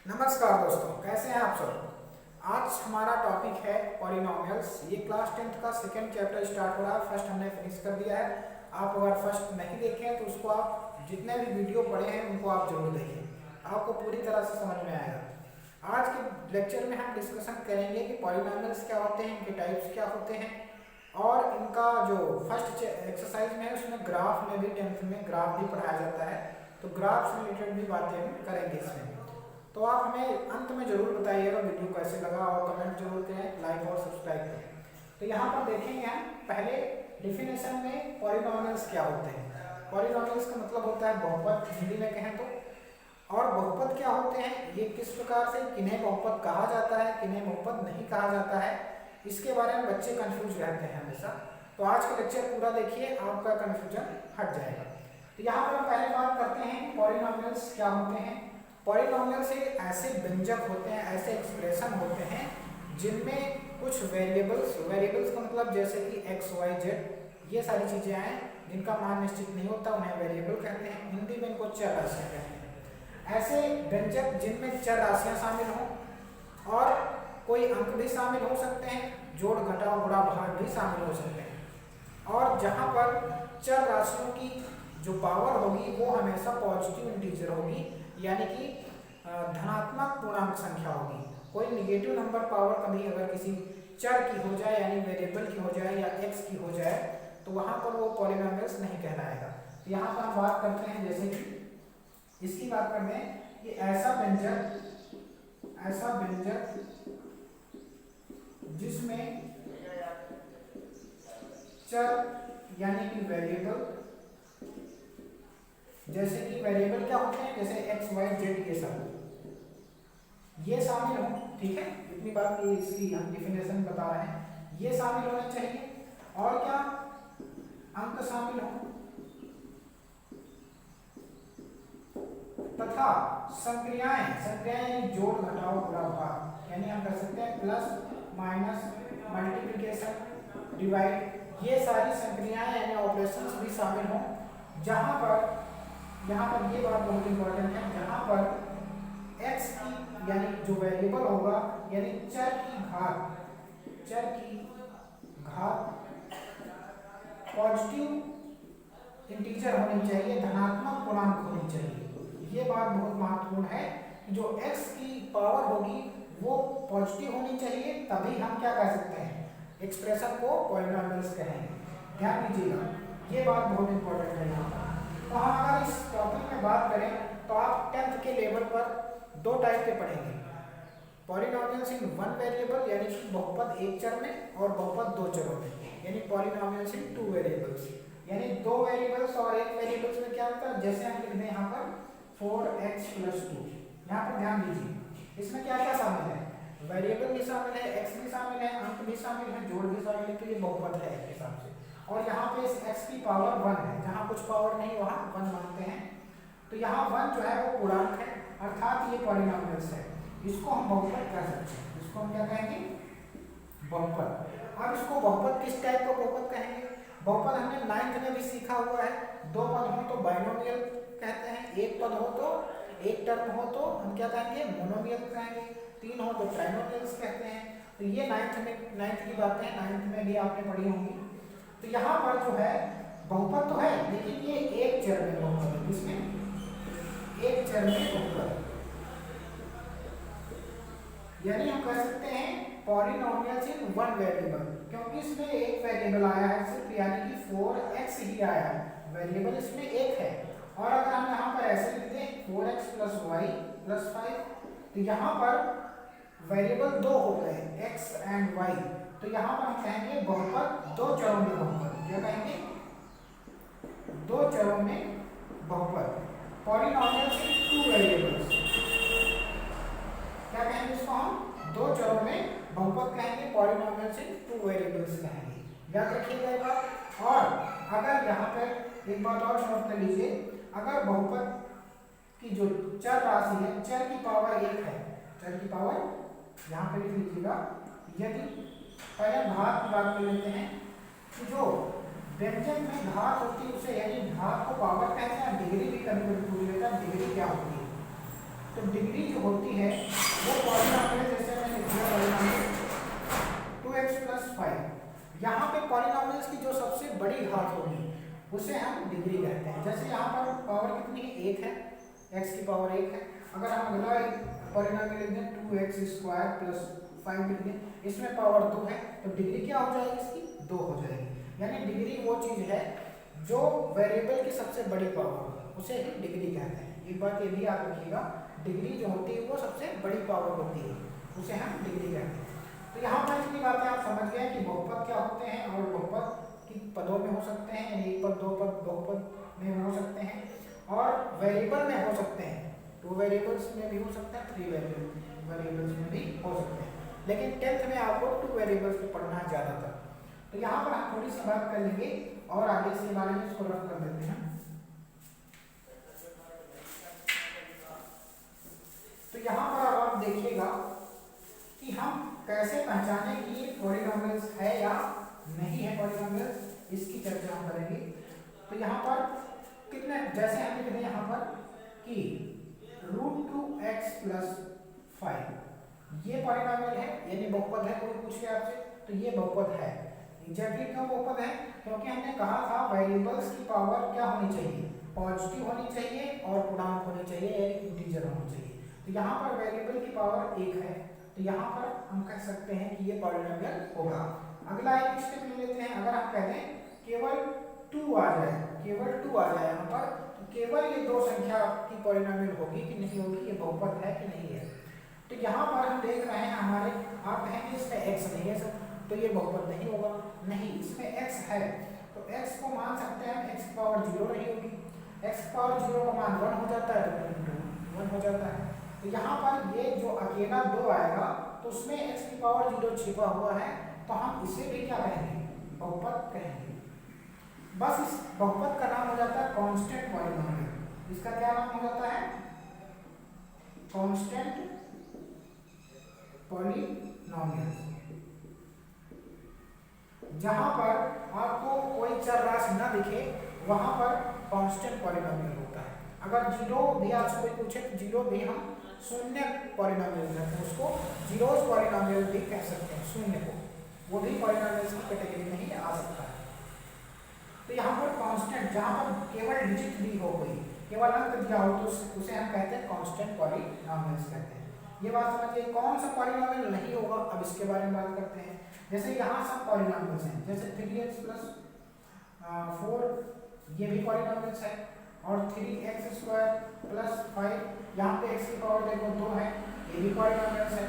नमस्कार दोस्तों, कैसे हैं आप सब। आज हमारा टॉपिक है पॉलिनोमियल्स। ये क्लास 10th का सेकंड चैप्टर स्टार्ट हो रहा है। फर्स्ट हमने फिनिश कर दिया है। आप अगर फर्स्ट नहीं देखे हैं तो उसको आप जितने भी वीडियो पढ़े हैं उनको आप जरूर देखें, आपको पूरी तरह से समझ में आएगा। आज के लेक्चर में हम डिस्कशन करेंगे कि पॉलिनोमियल्स क्या होते हैं, इनके टाइप्स क्या होते हैं, और इनका जो फर्स्ट एक्सरसाइज में है उसमें ग्राफ में भी 10th में ग्राफ भी पढ़ाया जाता है, तो ग्राफ से रिलेटेड भी बातें हम करेंगे इसमें। तो आप हमें अंत में जरूर बताइएगा वीडियो कैसे लगा, और कमेंट जरूर करें, लाइक और सब्सक्राइब करें। तो यहाँ पर देखेंगे हम पहले डेफिनेशन में पॉलिनोमियल्स क्या होते हैं। पॉलिनोमियल्स का मतलब होता है बहुपद, हिंदी में कहें तो। और बहुपद क्या होते हैं, ये किस प्रकार से, किन्हें बहुपद कहा जाता है, किन्हें बहुपद नहीं कहा जाता है, इसके बारे में बच्चे कंफ्यूज रहते हैं हमेशा। तो आज का लेक्चर पूरा देखिए, आपका कंफ्यूजन हट जाएगा। तो यहाँ पर हम पहले बात करते हैं पॉलिनोमियल्स क्या होते हैं। पॉलिनोमियल से ऐसे व्यंजक होते हैं, ऐसे एक्सप्रेशन होते हैं जिनमें कुछ वेरिएबल्स का मतलब जैसे कि एक्स वाई जेड ये सारी चीज़ें हैं जिनका मान निश्चित नहीं होता, उन्हें वेरिएबल कहते हैं। हिंदी में इनको चर राशियाँ कहते हैं। ऐसे व्यंजक जिनमें चर राशियाँ शामिल हों और कोई अंक भी शामिल हो सकते हैं, जोड़ घटाव गुणा भाग भी शामिल हो सकते हैं। और जहाँ पर चर राशियों की जो पावर होगी वो हमेशा पॉजिटिव इंटीजर होगी, यानी कि धनात्मक पूर्णांक संख्या होगी। कोई निगेटिव नंबर पावर कभी अगर किसी चर की हो जाए, यानी वेरिएबल की हो जाए या एक्स की हो जाए, तो वहां पर वो पॉलिनोमियल्स नहीं कहलाएगा। तो यहाँ पर हम बात करते हैं, जैसे कि इसकी बात करते हैं कि ऐसा व्यंजक जिसमें चर यानी कि वेरिएबल, जैसे कि वेरिएबल क्या होते हैं, जैसे एक्स वाई जेड ये शामिल हो, ठीक है। इतनी बात की इसकी हम डिफिनेशन बता रहे हैं, ये शामिल होने चाहिए। और क्या, अंक शामिल हो तथा संक्रियाएं यानी जोड़ घटाव गुणा भाग, यानी हम कर सकते हैं प्लस माइनस मल्टीप्लिकेशन डिवाइड, ये सारी संक्रियाएं यानी ऑपरेशंस भी शामिल हो। जहां पर यहाँ पर ये बात बहुत इंपॉर्टेंट है, जहाँ पर x की यानी जो वेरिएबल होगा, यानी चर की घात पॉजिटिव इंटीजर होनी चाहिए, धनात्मक पूर्णांक होनी चाहिए। ये बात बहुत महत्वपूर्ण है कि जो x की पावर होगी वो पॉजिटिव होनी चाहिए, तभी हम क्या कह सकते हैं, एक्सप्रेशन को पॉलिनोमियल्स कहेंगे। ध्यान दीजिएगा, ये बात बहुत इंपॉर्टेंट है यहाँ पर। तो हम अगर इस टॉपिक में बात करें तो आप 10th के लेवल पर दो टाइप के पढ़ेंगे, पॉलिनोमियल्स इन वन वेरिएबल यानी कि बहुपद एक चर में, और बहुपद दो चरों में, यानी पॉलिनोमियल्स इन टू वेरिएबल्स, यानी दो वेरिएबल्स और एक वेरिएबल्स में क्या होता है। जैसे हम लिख दें यहाँ पर 4x + 2, यहाँ पर ध्यान दीजिए इसमें क्या क्या शामिल है, वेरिएबल भी शामिल है, एक्स भी शामिल है, अंक भी शामिल है, जोड़ भी शामिल है, तो ये बहुपद है एक हिसाब से। और यहाँ पे इस x की पावर 1 है, जहाँ कुछ पावर नहीं वहाँ 1 मानते हैं, तो यहाँ 1 जो है वो पूर्णांक है, अर्थात ये पॉलिनोमियल्स है। इसको हम बहुपद कह सकते हैं, इसको हम क्या कहेंगे, बहुपद। अब इसको बहुपद किस टाइप का बहुपद कहेंगे, बहुपद हमने 9th में भी सीखा हुआ है। दो पद हो तो बाइनोमियल कहते हैं, एक पद हो तो, एक टर्म हो तो हम क्या कहेंगे, मोनोमियल कहेंगे, तीन हो तो ट्राइनोमियल्स कहते हैं। तो ये 9th की बातें 9th में भी आपने पढ़ी होंगी। तो यहाँ पर जो है बहुपद तो है, लेकिन ये एक चर में बहुपद है, किसमें, एक चर में बहुपद, यानी हम कह सकते हैं पॉलिनोमियल्स इन वन वेरिएबल, क्योंकि इसमें एक वेरिएबल आया है सिर्फ, यानी कि 4x ही आया है, वेरिएबल इसमें एक है। और अगर हम यहाँ पर ऐसे लिख दें 4x + y + 5, तो यहाँ पर वेरिएबल दो हो गए, x एंड y, तो यहाँ पर हम कहेंगे बहुपद दो चरों में बहुपद, क्या कहेंगे, दो चरों में बहुपद, पॉलिनोमियल्स इन टू वेरिएबल्स, क्या कहेंगे इसको हम, दो चरों में बहुपद कहेंगे, पॉलिनोमियल्स इन टू वेरिएबल्स कहेंगे। याद रखिएगा ये बात। और अगर यहाँ पर एक बात और नोट कर लीजिए, अगर बहुपद की जो चर राशि है, चर की पावर 1 है, चर की पावर यहाँ पर लिख लीजिएगा, यदि पहले घात की बात कर लेते हैं, कि जो व्यंजक में घात होती है उसे, यानी घात को पावर कहते हैं, डिग्री भी कभी कभी पूछ लेता है डिग्री क्या होती है। तो डिग्री जो होती है वो पॉलिनॉमियल, जैसे मैंने लिख दिया पॉलिनॉमियल 2x प्लस 5, यहाँ पे पॉलिनॉमियल्स की जो सबसे बड़ी घात होगी उसे हम डिग्री कहते हैं। जैसे यहाँ पर पावर कितनी है, 1 है, x की पावर 1 है। अगर हम अगला पॉलिनॉमियल लिख दें 2x स्क्वायर प्लस 5 लिख दें, इसमें पावर 2 है, तो डिग्री क्या हो जाएगी इसकी, 2 हो जाएगी। यानी डिग्री वो चीज़ है जो वेरिएबल की सबसे बड़ी पावर हो, उसे ही डिग्री कहते हैं। एक बात ये भी याद रखिएगा, डिग्री जो होती है वो सबसे बड़ी पावर होती है, उसे हम डिग्री कहते हैं। तो यहाँ पर इतनी बातें आप समझ गए कि बहुपद क्या होते हैं और बहुपद की पदों में हो सकते हैं, यानी एक पद, दो पद, बहुपद में हो सकते हैं, और वेरिएबल में हो सकते हैं, 2 वेरिएबल्स में भी हो सकते हैं, 3 वेरिएबल्स में भी हो सकते हैं। लेकिन 10th में आपको 2 वेरिएबल्स में पढ़ना है ज़्यादातर। तो यहाँ पर हम थोड़ी सी बात कर लेंगे और आगे इसके बारे में इसको रफ कर देते हैं। तो यहाँ पर अब आप देखिएगा कि हम कैसे पहचाने कि ये पॉलिनॉमियल्स है या नहीं है पॉलिनॉमियल्स, इसकी चर्चा हम करेंगे। तो यहाँ पर कितने, जैसे हम लिख दें यहाँ पर कि √2x प्लस 5 ये पॉलिनॉमियल है, यानी बहुपद है। कोई पूछे आपसे तो ये बहुपद है। एग्जैक्टली क्यों बहुपद है, क्योंकि हमने कहा था वेरिएबल्स की पावर क्या होनी चाहिए, पॉजिटिव होनी चाहिए और पूर्णांक होनी चाहिए, यानी इंटीजर होनी चाहिए। तो यहाँ पर वेरिएबल की पावर 1 है, तो यहाँ पर हम कह सकते हैं कि ये पॉलिनॉमियल होगा। अगला एक स्टेप ले लेते हैं। अगर हम कहते हैं केवल 2 आ जाए, केवल 2 आ जाए यहाँ पर, तो केवल ये 2 संख्या की पॉलिनॉमियल होगी कि नहीं होगी, ये बहुपद है कि नहीं है। तो यहाँ पर हम देख रहे हैं हमारे, आप कहेंगे इसमें x नहीं है सर, तो ये बहुपद नहीं होगा। नहीं, इसमें x है, तो x को मान सकते हैं, x की पावर 0 नहीं होगी, x की पावर 0 का मान 1 हो जाता है, तो 1 हो जाता है। तो यहाँ पर ये जो अकेला 2 आएगा तो उसमें x की पावर 0 छिपा हुआ है, तो हम इसे भी क्या कहेंगे, बहुपद कहेंगे। बस इस बहुपद का नाम हो जाता है कांस्टेंट पॉलिनॉमियल। इसका क्या नाम हो जाता है, कांस्टेंट पॉलिनॉमियल। जहां पर आपको कोई चर राशि ना दिखे वहां पर कांस्टेंट पॉलिनॉमियल होता है। अगर 0 भी आपसे कोई पूछे तो 0 भी हम शून्य पॉलिनॉमियल कहते हैं, उसको जीरोस पॉलिनॉमियल भी कह सकते हैं, शून्य को, वो भी पॉलिनॉमियल्स की कैटेगरी में ही आ सकता है। तो यहाँ पर कांस्टेंट, जहाँ पर केवल डिजिट दी हो, कोई केवल अंक दिया हो, तो उसे हम कहते हैं कांस्टेंट पॉलिनॉमियल्स कहते हैं। ये बात समझिए। कौन सा पॉलिनॉमियल नहीं होगा, अब इसके बारे में बात करते हैं। जैसे यहाँ सब पॉलिनॉमियल्स हैं, जैसे 3x प्लस 4 ये भी पॉलिनॉमियल्स है, और 3x स्क्वायर प्लस 5, यहाँ पे x की पावर देखो 2 है, ये भी पॉलिनॉमियल्स है।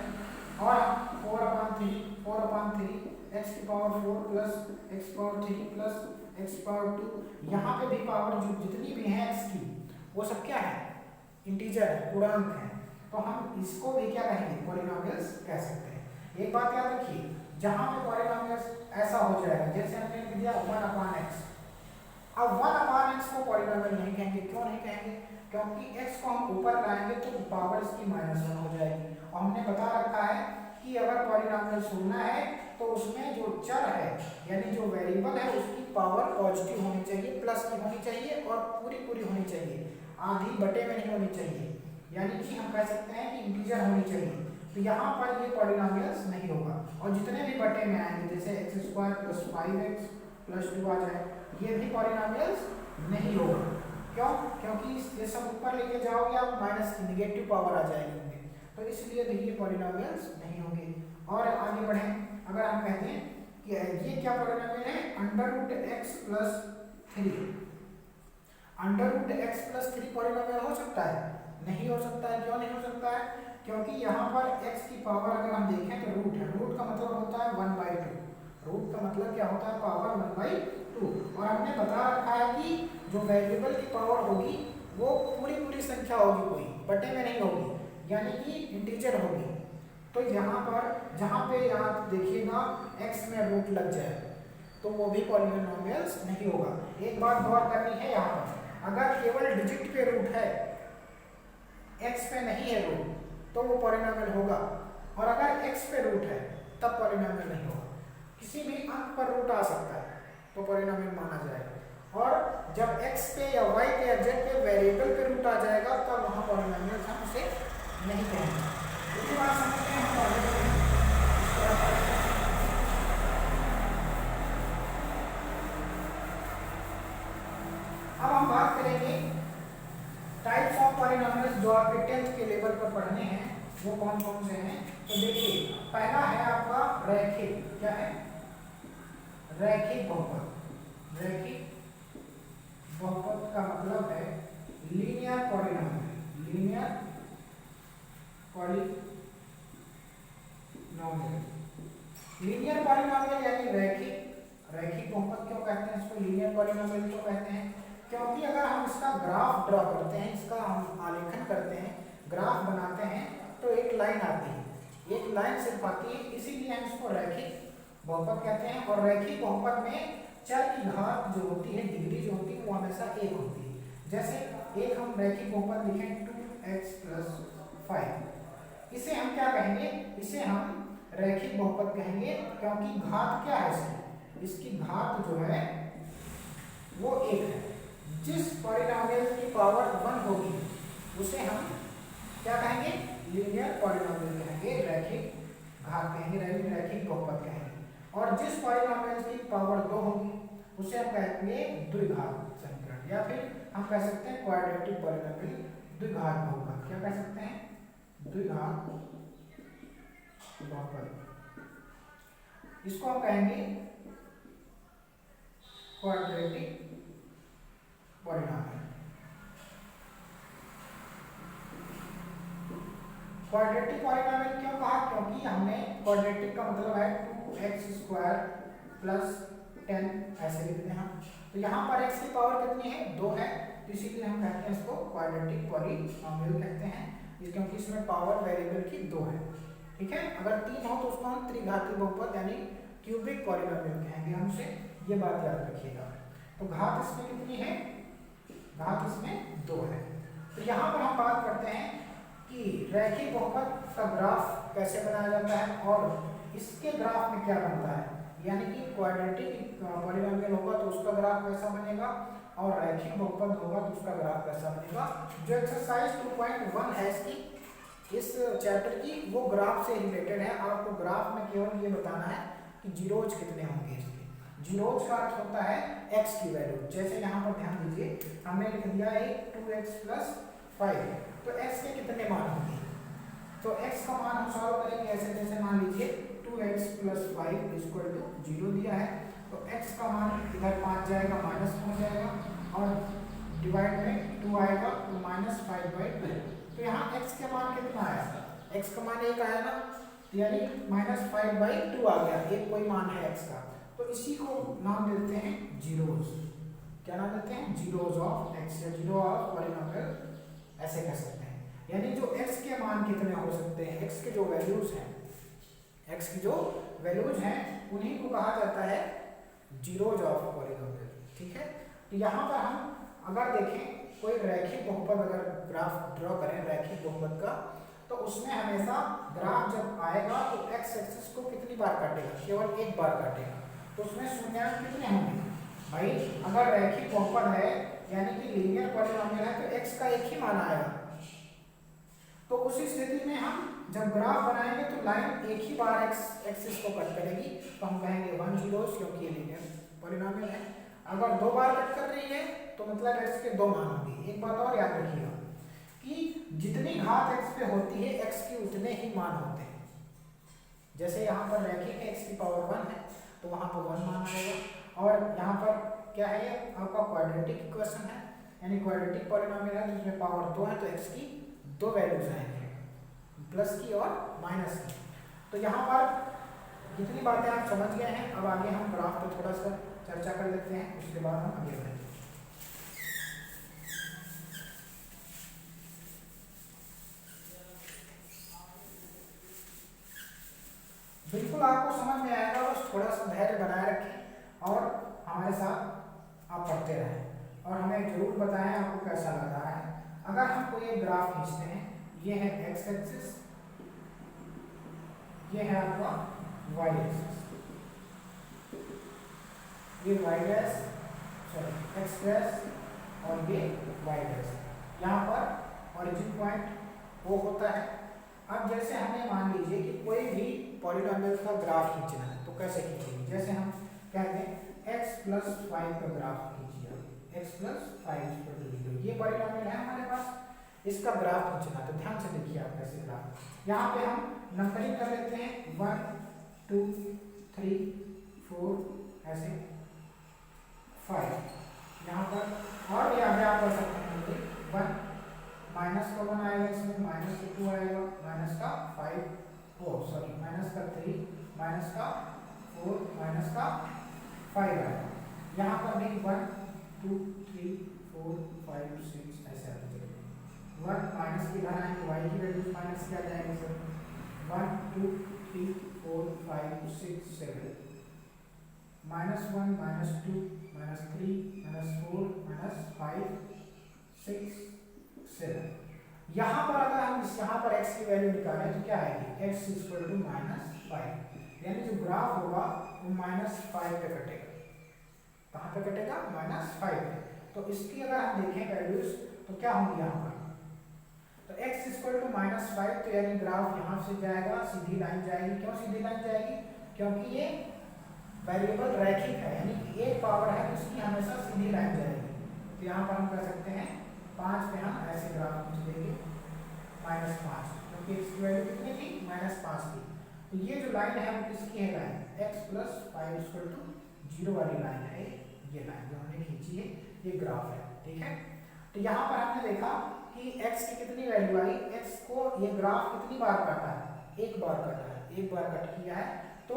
और 4/3 x की पावर 4 प्लस x की पावर 3 प्लस x की पावर 2, यहाँ पे भी पावर जो जितनी भी है x की, वो सब क्या है, इंटीजर है, पूर्णांक है। तो हम इसको भी क्या कहेंगे, पॉलिनॉमियल्स कह सकते हैं। एक बात याद रखिए, जहाँ पे पॉलिनॉमियल्स ऐसा हो जाएगा, जैसे हमने लिख दिया 1/x, अब 1/x को पॉलिनॉमियल नहीं कहेंगे। क्यों नहीं कहेंगे, क्योंकि x को हम ऊपर लाएंगे तो पावर इसकी -1 हो जाएगी। और हमने बता रखा है कि अगर पॉलिनॉमियल सुनना है तो उसमें जो चर है, यानी जो वेरिएबल है, उसकी पावर पॉजिटिव होनी चाहिए, प्लस की होनी चाहिए, और पूरी पूरी होनी चाहिए, आधी बटे में नहीं होनी चाहिए। यानी कि हम कह सकते हैं कि इंटीजर होनी चाहिए। तो यहाँ पर ये पॉलिनॉमियल्स नहीं होगा। और जितने भी बटे में आएंगे, जैसे x² प्लस 5x प्लस 2 आ जाए, ये भी पॉलिनॉमियल्स नहीं होगा। क्यों, क्योंकि ये सब ऊपर लेके जाओगे आप, माइनस की नेगेटिव पावर आ जाएगी उनमें, तो इसलिए ये पॉलिनॉमियल्स नहीं होंगे। और आगे बढ़ें, अगर हम कहते हैं कि ये क्या पॉलिनॉमियल है, √x plus 3, √x plus 3 polynomial हो सकता है, नहीं हो सकता है। क्यों नहीं हो सकता है, क्योंकि यहाँ पर x की पावर अगर हम देखें तो रूट है, रूट का मतलब होता है 1/2, रूट का मतलब क्या होता है, पावर 1/2। और हमने बता रखा है कि जो वेरिएबल की पावर होगी वो पूरी पूरी संख्या होगी, कोई बटे में नहीं होगी, यानी कि इंटीजर होगी। तो यहाँ पर जहाँ पे आप देखिएगा x में रूट लग जाए तो वो भी पॉलिनॉमियल्स नहीं होगा। एक बात गौर करनी है यहाँ पर, अगर केवल डिजिट पे रूट है, x पे नहीं है रूट, तो वो पॉलिनॉमियल होगा। और अगर x पे रूट है तब पॉलिनॉमियल नहीं होगा। किसी भी अंक पर रूट आ सकता है तो पॉलिनॉमियल माना जाएगा। और जब x पे या y पे या z पे वेरिएबल पे रूट आ जाएगा तब वहाँ पॉलिनॉमियल हम उसे पॉलिनोमियल्स जो आपके 10th के लेवल पर पढ़ने हैं वो कौन कौन से हैं? तो देखिए पहला है आपका रैखिक, क्या है? रैखिक बहुपद। रैखिक बहुपद का मतलब है linear polynomial. Linear polynomial. Linear polynomial यानी रैखिक। रैखिक बहुपद क्यों कहते हैं इसको? लीनियर पॉलिनोमियल क्यों कहते हैं? क्योंकि अगर हम इसका ग्राफ ड्रॉ करते हैं, इसका हम आलेखन करते हैं, ग्राफ बनाते हैं, तो एक लाइन आती है, एक लाइन सिर्फ आती है, इसीलिए हम इसको रैखिक बहुपद कहते हैं। और रैखिक बहुपद में चर की घात जो होती है, डिग्री जो होती है, वो हमेशा एक होती है। जैसे एक हम रैखिक बहुपद लिखें 2x + 5, इसे हम क्या कहेंगे? इसे हम रैखिक बहुपद कहेंगे, क्योंकि घात क्या है इसकी? इसकी घात जो है वो एक है। जिस पॉलिनोमियल की पावर 1 होगी उसे हम क्या कहेंगे? लीनियर पॉलिनोमियल कहेंगे, रैखिक घात कहेंगे, रैखिक बहुपद कहेंगे। और जिस पॉलिनोमियल की पावर 2 होगी उसे हम कहेंगे द्विघात समीकरण, या फिर हम कह सकते हैं क्वाड्रेटिक पॉलिनोमियल, द्विघात बहुपद। क्या कह सकते हैं? द्विघात बहुपद। इसको हम कहेंगे क्वाड्रेटिक पॉलिनोमियल। क्वाड्रेटिक पॉलिनोमियल क्यों कहा? क्योंकि हमने क्वाड्रेटिक का मतलब है 2x² + 10 ऐसे लिखते हैं हम। तो यहाँ पर x की पावर कितनी है? 2 है, तो इसीलिए हम कहते हैं इसको क्वाड्रेटिक पॉलिनोमियल कहते हैं, क्योंकि इसमें पावर वेरिएबल की 2 है। ठीक है, अगर 3 हो तो उसको हम त्रिघाती बहुपद यानी क्यूबिक पॉलिनोमियल कहेंगे हमसे, ये बात याद रखिएगा। तो घात इसमें कितनी है? घात इसमें 2 है। तो यहाँ पर हम बात करते हैं कि रैखिक बहुपद का ग्राफ कैसे बनाया जाता है और इसके ग्राफ में क्या बनता है। यानी कि क्वाड्रेटिक पॉलिनोमियल होगा तो उसका ग्राफ कैसा बनेगा, और रैखिक बहुपद होगा तो उसका ग्राफ कैसा बनेगा। जो एक्सरसाइज 2.1 है इसकी, इस चैप्टर की, वो ग्राफ से रिलेटेड है। आपको ग्राफ में केवल ये बताना है कि जीरोज कितने होंगे इसके। जीरोज का अर्थ होता है x की वैल्यू। जैसे यहाँ पर ध्यान दीजिए, हमने लिख दिया है 2x + 5, तो x के कितने मान होंगे? तो x का मान हम सॉल्व करेंगे ऐसे, जैसे मान लीजिए 2x + 5 = 0 दिया है, तो x का मान इधर 5 जाएगा, माइनस हो जाएगा, और डिवाइड में 2 आएगा, तो -5/2। तो यहाँ x के मान कितना आया? x का मान 1 आया ना, यानी -5/2 आ गया, एक कोई मान है x का। तो इसी को नाम देते हैं जीरोज। क्या नाम देते हैं? जीरोज ऑफ x, या जीरो ऑफ पॉलिनोमियल ऐसे कह सकते हैं। यानी जो x के मान कितने हो सकते हैं, x के जो वैल्यूज हैं, x की जो वैल्यूज हैं, उन्हीं को कहा जाता है जीरोज ऑफ पॉलिनोमियल। ठीक है, तो यहाँ पर हम अगर देखें कोई रैखिक बहुपद, अगर ग्राफ ड्रॉ करें रैखिक बहुपद का, तो उसमें हमेशा ग्राफ जब आएगा तो x एक्सिस को कितनी बार काटेगा? केवल एक बार काटेगा। तो उसमें शून्यांक कितने होंगे? भाई अगर रैखिक बहुपद है यानी कि लीनियर पॉलिनोमियल है, तो x का एक ही मान आएगा। तो उस स्थिति में हम जब ग्राफ बनाएंगे तो लाइन एक ही बार x एक्सिस को कट करेगी, तो हम कहेंगे 1 0, क्योंकि ये लीनियर पॉलिनोमियल है। अगर 2 बार कट कर रही है तो मतलब x के 2 मान होंगे। एक बात और याद रखिएगा कि जितनी घात x पे होती है, x के उतने ही मान होते हैं। जैसे यहाँ पर रैखिक है, x की पावर 1 है, तो वहाँ पर 1 मान आएगा। और यहाँ पर क्या है, ये आपका क्वाड्रेटिक इक्वेशन है, यानी क्वाड्रेटिक पॉलिनोमियल है जिसमें पावर 2 है, तो x की 2 वैल्यूज आएंगे, प्लस की और माइनस की। तो यहाँ पर जितनी बातें आप समझ गए हैं, अब आगे हम ग्राफ पे थोड़ा सा चर्चा कर लेते हैं, उसके बाद हम आगे बढ़ेंगे। बिल्कुल आपको समझ में आएगा, बस थोड़ा सा धैर्य बनाए रखें और हमारे साथ आप पढ़ते रहें, और हमें जरूर बताएं आपको कैसा लग रहा है। अगर हम कोई एक ग्राफ खींचते हैं, ये है x एक्सिस, ये है आपका y एक्सिस, ये y dash, sorry x dash, और ये y डैश। यहाँ पर ओरिजिन पॉइंट O होता है। अब जैसे हमें मान लीजिए कि कोई भी पॉलिनोमियल का ग्राफ खींचना है, तो कैसे खींचेंगे? जैसे हम कहते हैं x + 5 का ग्राफ खींचिए, x + 5 = 0। ये पॉलिनोमियल है हमारे पास, इसका ग्राफ खींचना। तो ध्यान से देखिए आप कैसे ग्राफ, यहाँ पे हम नंबरिंग कर लेते हैं 1 2 3 4 ऐसे 5, यहाँ पर और भी आगे आप कर सकते हैं 1 माइनस का 1 आएगा, इसमें माइनस का 2 आएगा, माइनस का 5 ओ सॉरी माइनस का 3, माइनस का 4, माइनस का 5 आएगा। यहाँ पर भी 1 2 3 4 5 6 ऐसे आते चलेंगे। 1 माइनस की इधर आएंगे, y की वैल्यू माइनस किया जाएगा सर। 1 2 3 4 5 6 7 -1 -2 -3 -4 -5 6 7। यहाँ पर अगर हम यहाँ पर x की वैल्यू निकालें तो क्या आएगी, x = -5, यानी जो ग्राफ होगा वो -5 पे कटेगा। कहाँ पे कटेगा, -5 पे। तो इसकी अगर हम देखें वैल्यूज तो क्या होंगी यहाँ पर, तो x = -5, तो यानी ग्राफ यहाँ से जाएगा, सीधी लाइन जाएगी। क्यों सीधी लाइन जाएगी, क्योंकि ये वेरिएबल रैखिक है, यानी एक पावर है तो इसकी हमेशा सीधी लाइन जाएगी। तो यहाँ पर हम कर सकते हैं 5 पे हम ऐसे ग्राफ खींच देंगे -5, क्योंकि इसकी वैल्यू कितनी थी, -5 थी। तो ये जो लाइन है वो किसकी है, लाइन x + 5 = 0 वाली लाइन है। ये लाइन जो हमने खींची है ये ग्राफ है, ठीक है। तो यहाँ पर हमने देखा कि x की कितनी वैल्यू आई, x को ये ग्राफ कितनी बार काटा है, एक बार काटा है, एक बार कट किया है। तो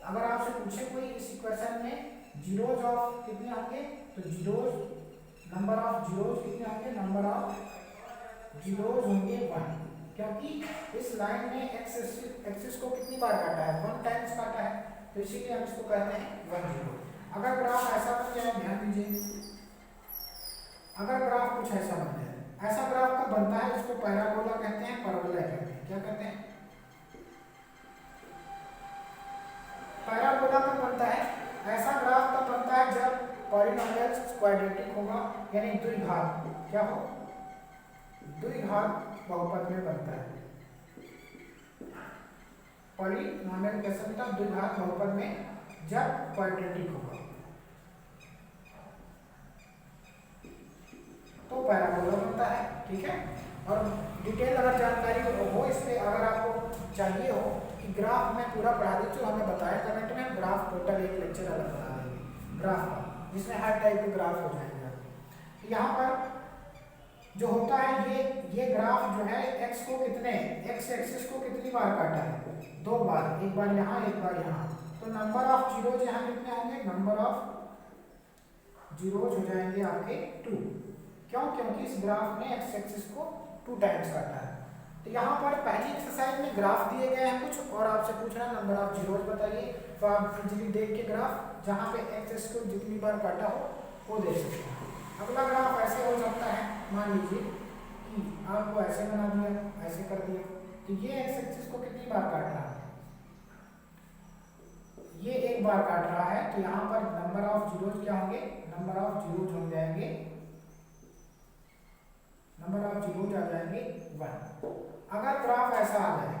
अगर आपसे पूछे कोई इस इक्वेशन में जीरोज ऑफ कितने होंगे, तो जीरोज नंबर ऑफ जीरोज कितने होंगे, नंबर ऑफ जीरोज होंगे 1, क्योंकि इस लाइन में एक्सिस को कितनी बार काटा है, 1 टाइम्स काटा है। तो इसीलिए हम इसको कहते हैं 1 0। अगर ग्राफ ऐसा बन जाए, ध्यान दीजिए, अगर ग्राफ कुछ ऐसा बन जाए, ऐसा ग्राफ कब बनता है, इसको पैराबोला कहते हैं, परवलय कहते हैं। क्या कहते हैं, पैराबोला कब बनता है, ऐसा ग्राफ कब बनता है जब पॉलिनोमियल्स क्वाड्रेटिक होगा, यानी द्विघात क्या हो, द्विघात बहुपद में बनता है। पॉलिनोमियल कैसे बनता है, द्विघात बहुपद में जब क्वाड्रेटिक होगा तो पैराबोला बनता है, ठीक है। और डिटेल अगर जानकारी हो इस पे, अगर आपको चाहिए हो कि ग्राफ में पूरा पढ़ा दी, तो हमें बताया कमेंट में, ग्राफ टोटल एक लेक्चर अलग बना देंगे ग्राफ का, जिसमें हर टाइप के ग्राफ हो जाएंगे। तो यहाँ पर जो होता है ये ग्राफ जो है x को कितने, x एक्सिस को कितनी बार काटा है, 2 बार, एक बार यहाँ एक बार यहाँ। तो नंबर ऑफ जीरोज यहाँ कितने होंगे, नंबर ऑफ जीरोज हो जाएंगे आपके 2। क्यों, क्योंकि इस ग्राफ ने x एक्सिस को 2 टाइम्स काटा है। तो यहाँ पर पहली एक्सरसाइज में ग्राफ दिए गए हैं कुछ, और आपसे पूछना नंबर ऑफ जीरोज बताइए, तो आप इजीली देख के ग्राफ जहाँ पे एक्सिस को जितनी बार काटा हो वो देख सकते हैं। अगला ग्राफ ऐसे हो सकता है, मान लीजिए कि आपको ऐसे बना दिया, ऐसे कर दिया, तो ये एक्स एक्सिस को कितनी बार काट रहा है, ये एक बार काट रहा है। तो यहाँ पर नंबर ऑफ जीरोज क्या होंगे, नंबर ऑफ जीरोज हो जाएंगे, नंबर ऑफ जीरोज आ जाएंगे 1। अगर ग्राफ ऐसा आ जाए,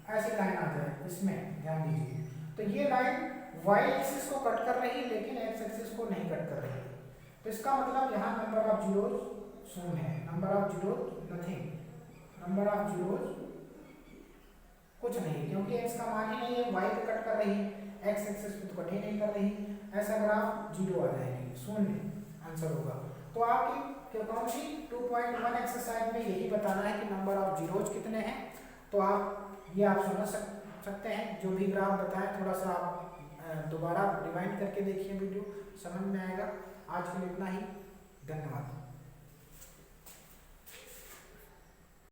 ऐसी लाइन आ जाए, इसमें ध्यान दीजिए, तो ये लाइन y एक्सिस को कट कर रही है लेकिन x एक्सिस को नहीं कट कर रही है। तो इसका मतलब यहाँ नंबर ऑफ जीरोज 0 है, number of zeros nothing, number of zeros कुछ नहीं, क्योंकि x का मान ही नहीं है, y को कट कर रही है, x एक्सिस को तो कट ही नहीं कर रही। ऐसा ग्राफ 0 आ जाएगी, 0 आंसर होगा। तो आपकी कौन सी 2.1 एक्सरसाइज में यही बताना है कि नंबर ऑफ जीरोज कितने हैं। तो आप समझ सकते हैं, जो भी ग्राफ बताएं थोड़ा सा आप दोबारा रिवाइंड करके देखिए वीडियो, समझ में आएगा। आज के लिए इतना ही, धन्यवाद।